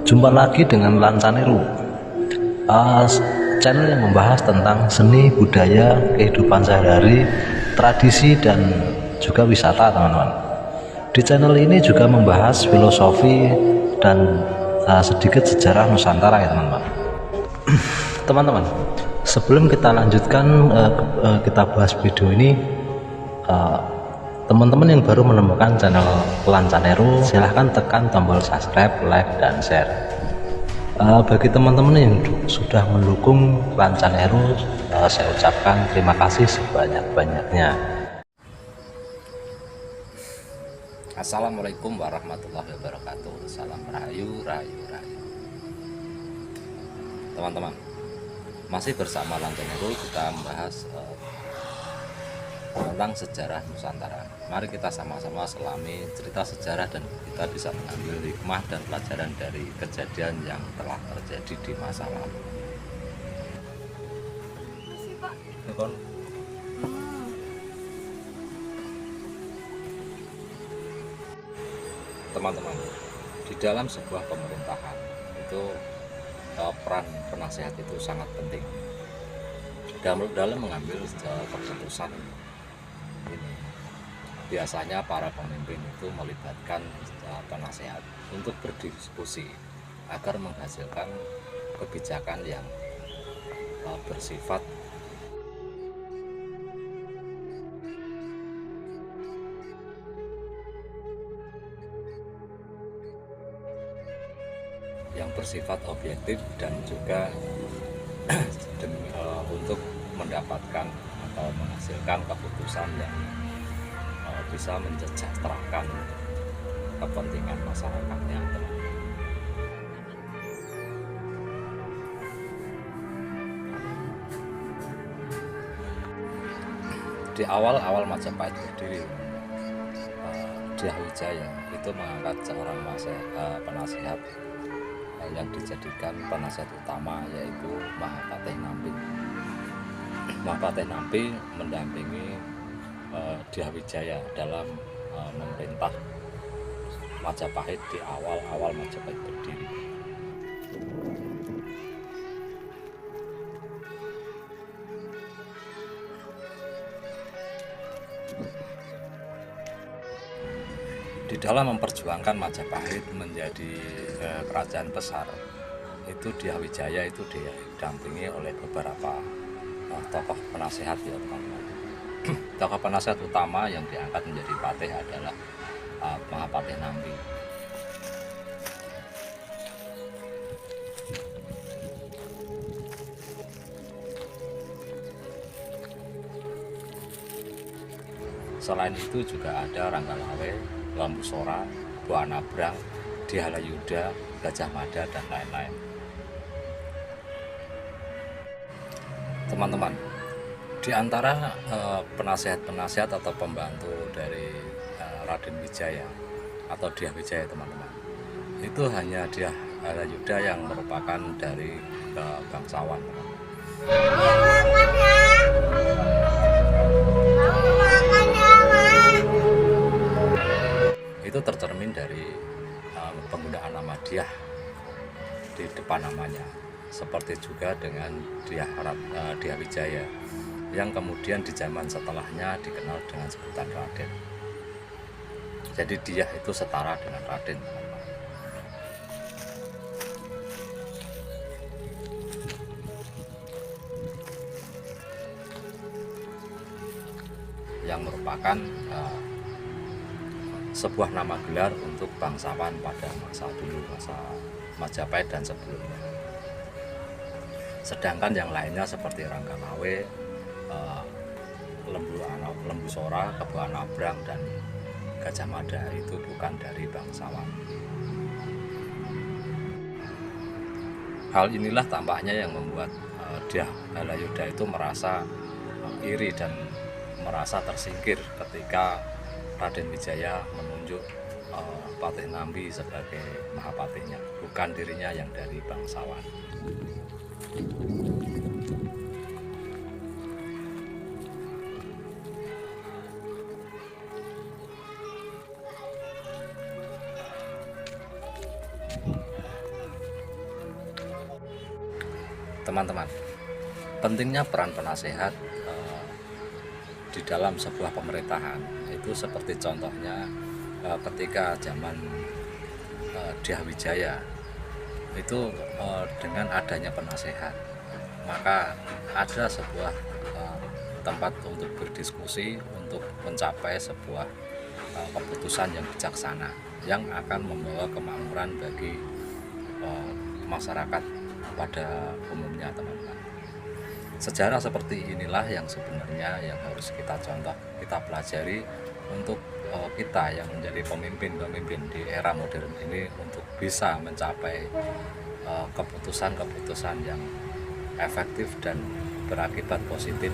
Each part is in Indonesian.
Jumpa lagi dengan Lancaneru, channel yang membahas tentang seni, budaya, kehidupan sehari-hari, tradisi, dan juga wisata, teman-teman. Di channel ini juga membahas filosofi dan sedikit sejarah Nusantara, ya teman-teman. Teman-teman, sebelum kita lanjutkan, kita bahas video ini, teman-teman yang baru menemukan channel Lancaneru, silahkan tekan tombol subscribe, like, dan share. Bagi teman-teman yang sudah mendukung Lancaneru, saya ucapkan terima kasih sebanyak-banyaknya. Assalamualaikum warahmatullahi wabarakatuh. Salam rahayu, rahayu, rahayu. Teman-teman, masih bersama Lancaneru, kita membahas tentang sejarah Nusantara. Mari kita sama-sama selami cerita sejarah dan kita bisa mengambil hikmah dan pelajaran dari kejadian yang telah terjadi di masa lalu. Teman-teman, di dalam sebuah pemerintahan itu peran penasehat itu sangat penting dalam mengambil keputusan. Ini biasanya para pemimpin itu melibatkan penasehat untuk berdiskusi agar menghasilkan kebijakan yang bersifat objektif dan juga untuk mendapatkan atau menghasilkan keputusan yang bisa mensejahterakan kepentingan masyarakatnya. Di awal-awal Majapahit berdiri, Dyah Wijaya itu mengangkat seorang penasihat yang dijadikan penasihat utama, yaitu Mahapatih Nampi. Mahapatih Nampi mendampingi Dyah Wijaya dalam memerintah Majapahit di awal-awal Majapahit berdiri. Di dalam memperjuangkan Majapahit menjadi kerajaan besar, itu Dyah Wijaya itu didampingi oleh beberapa tokoh penasehat, ya teman-teman. Tokoh penasehat utama yang diangkat menjadi patih adalah Mahapatih Nampi. Selain itu juga ada Ranggalawe, Lambusora, Buanabrang, Dihalayuda, Gajah Mada, dan lain-lain. Teman-teman, di antara penasihat-penasihat atau pembantu dari Raden Wijaya atau Dyah Wijaya, teman-teman, itu hanya Dihalayuda yang merupakan dari bangsawan. Itu tercermin dari penggunaan nama Dyah di depan namanya, seperti juga dengan Dyah Wijaya yang kemudian di zaman setelahnya dikenal dengan sebutan Raden. Jadi Dyah itu setara dengan Raden, teman-teman. Yang merupakan sebuah nama gelar untuk bangsawan pada masa dulu, masa Majapahit dan sebelumnya. Sedangkan yang lainnya seperti Ranggalawe, Lembusora, Buanabrang, dan Gajah Mada itu bukan dari bangsawan. Hal inilah tampaknya yang membuat Dihalayuda itu merasa iri dan merasa tersingkir ketika Raden Wijaya menunjuk Patih Nampi sebagai Mahapatihnya, bukan dirinya yang dari bangsawan. Teman-teman, pentingnya peran penasehat di dalam sebuah pemerintahan itu seperti contohnya ketika zaman Diah itu dengan adanya penasehat, maka ada sebuah tempat untuk berdiskusi untuk mencapai sebuah keputusan yang bijaksana yang akan membawa kemakmuran bagi masyarakat pada umumnya, teman-teman. Sejarah seperti inilah yang sebenarnya yang harus kita contoh, kita pelajari untuk kita yang menjadi pemimpin di era modern ini untuk bisa mencapai keputusan-keputusan yang efektif dan berakibat positif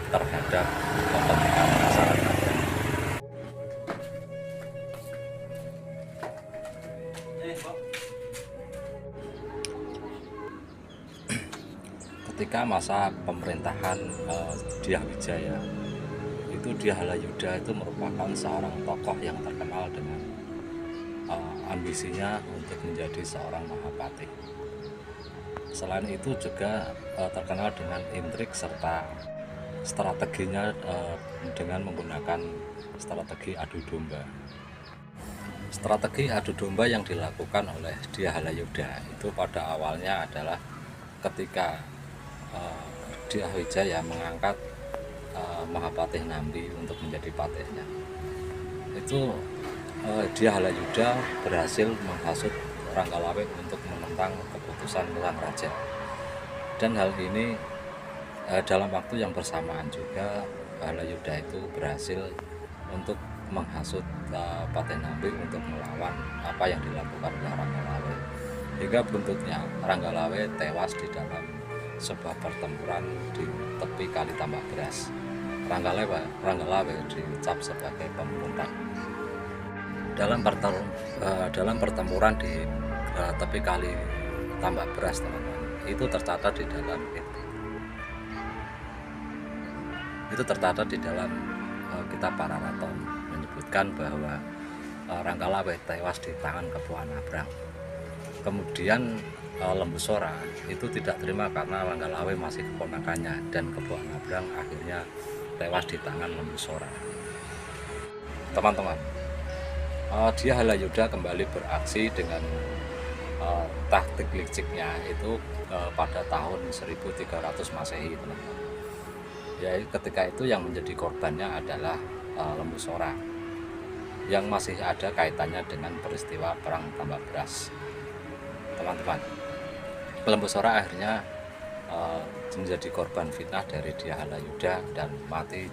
terhadap kepentingan masyarakat. Ketika masa pemerintahan Diah Wijaya itu, Dyah Halayudha itu merupakan seorang tokoh yang terkenal dengan ambisinya untuk menjadi seorang Mahapatih. Selain itu juga terkenal dengan intrik serta strateginya dengan menggunakan strategi adu domba. Strategi adu domba yang dilakukan oleh Dyah Halayudha itu pada awalnya adalah ketika Dyah Wijaya mengangkat Mahapatih Nambi untuk menjadi patihnya. Itu Dyah Halayudha berhasil menghasut Ranggalawe untuk menentang keputusan Sang Raja. Dan hal ini dalam waktu yang bersamaan juga Halayudha itu berhasil untuk menghasut Patih Nambi untuk melawan apa yang dilakukan oleh Ranggalawe. Hingga buntutnya Ranggalawe tewas di dalam sebuah pertempuran di tepi Kali Tambak Beras. Ranggalawe dicap sebagai pemberontak. Dalam pertempuran di tepi Kali Tambak Beras, teman-teman, itu tercatat di dalam kitab Pararaton menyebutkan bahwa Ranggalawe tewas di tangan Kepuan Abrang. Kemudian Lembu Sora itu tidak terima karena Ranggalawe masih keponakannya, dan Kepuan Abrang akhirnya tewas di tangan Lembu Sora. Teman-teman, Dyah Halayudha kembali beraksi dengan taktik liciknya itu pada tahun 1300 Masehi, teman-teman. Ya, ketika itu yang menjadi korbannya adalah Lembu Sora yang masih ada kaitannya dengan peristiwa Perang Tambak Beras. Teman-teman, Lembu Sora akhirnya menjadi korban fitnah dari Dyah Halayudha dan mati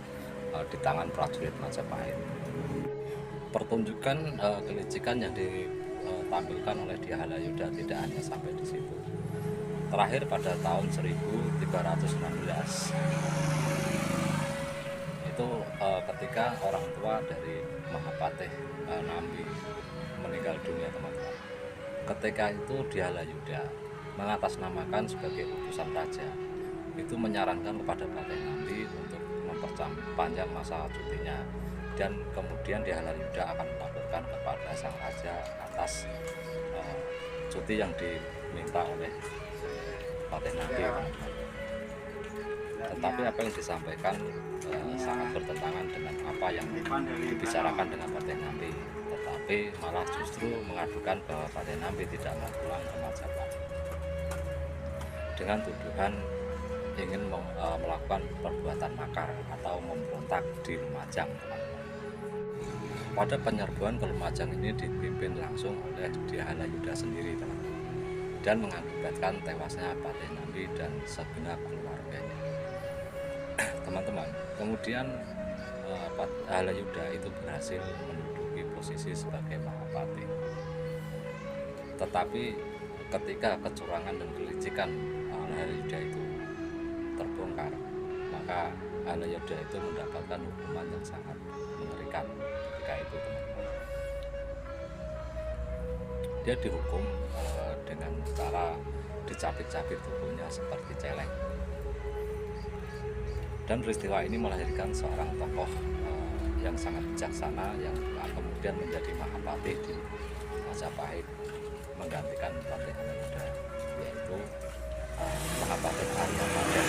di tangan prajurit Majapahit. Pertunjukan kelicikan yang ditampilkan oleh Dyah Halayudha tidak hanya sampai di situ. Terakhir pada tahun 1316 itu ketika orang tua dari Mahapatih Nambi meninggal dunia, teman-teman. Ketika itu Dyah Halayudha mengatasnamakan sebagai utusan raja itu menyarankan kepada Patih Nambi untuk memperpanjang masa cutinya, dan kemudian Dyah Halayudha akan melaporkan kepada sang raja atas cuti yang diminta oleh Patih Nambi. Tetapi apa yang disampaikan sangat bertentangan dengan apa yang dibicarakan dengan Patih Nambi. Tetapi malah justru mengadukan bahwa Patih Nambi tidak mau pulang ke Majapahit dengan tuduhan ingin melakukan perbuatan makar atau memberontak di Lumajang, teman-teman. Pada penyerbuan ke Lumajang ini dipimpin langsung oleh Dyah Halayudha sendiri, teman-teman, dan mengakibatkan tewasnya Patih Nambi dan segenap keluarganya. Teman-teman, kemudian Halayudha itu berhasil menduduki posisi sebagai Mahapatih. Tetapi ketika kecurangan dan kelicikan Halayudha itu terbongkar, maka Halayudha itu mendapatkan hukuman yang sangat mengerikan ketika itu, teman-teman. Dia dihukum dengan cara dicapit-capit tubuhnya seperti celeng. Dan peristiwa ini melahirkan seorang tokoh yang sangat bijaksana yang kemudian menjadi Mahapatih di Majapahit menggantikan Patih Halayudha, yaitu Mahapatih Arya Tadah.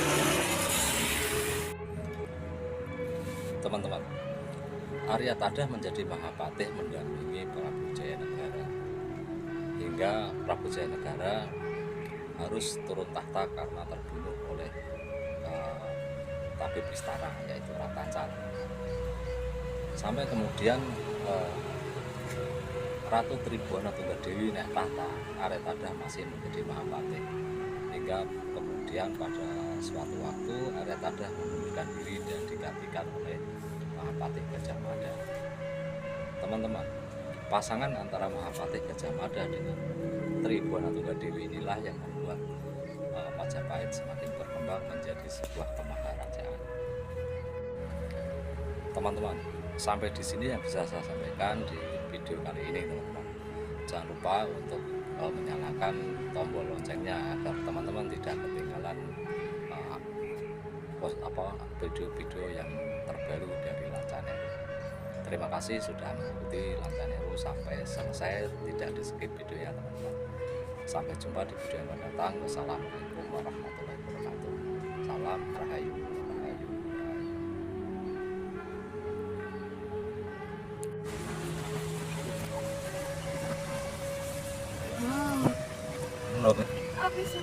Teman-teman, Arya Tadah menjadi Mahapatih mendampingi Prabu Jayanegara hingga Prabu Jayanegara harus turun tahta karena terbunuh oleh tabib istana, yaitu Ratancal. Sampai kemudian Ratu Tribhuwana Tunggadewi naik tahta, Arya Tadah masih menjadi Mahapatih hingga kemudian pada suatu waktu Arya Tadah mengundurkan diri dan digantikan oleh Mahapatih Gajah Mada. Teman-teman, pasangan antara Mahapatih Gajah Mada dengan Tribhuwana Tunggadewi inilah yang membuat Majapahit semakin berkembang menjadi sebuah kemaharajaan. Teman-teman, sampai di sini yang bisa saya sampaikan di video kali ini, teman-teman. Jangan lupa untuk menyalakan tombol loncengnya agar teman-teman tidak ketinggalan video-video yang terbaru dari Lancaneru. Terima kasih sudah mengikuti Lancaneru sampai selesai, tidak di skip videonya, teman-teman. Sampai jumpa di video yang akan datang. Wassalamualaikum warahmatullahi wabarakatuh. Salam Rahayu. Apa sih?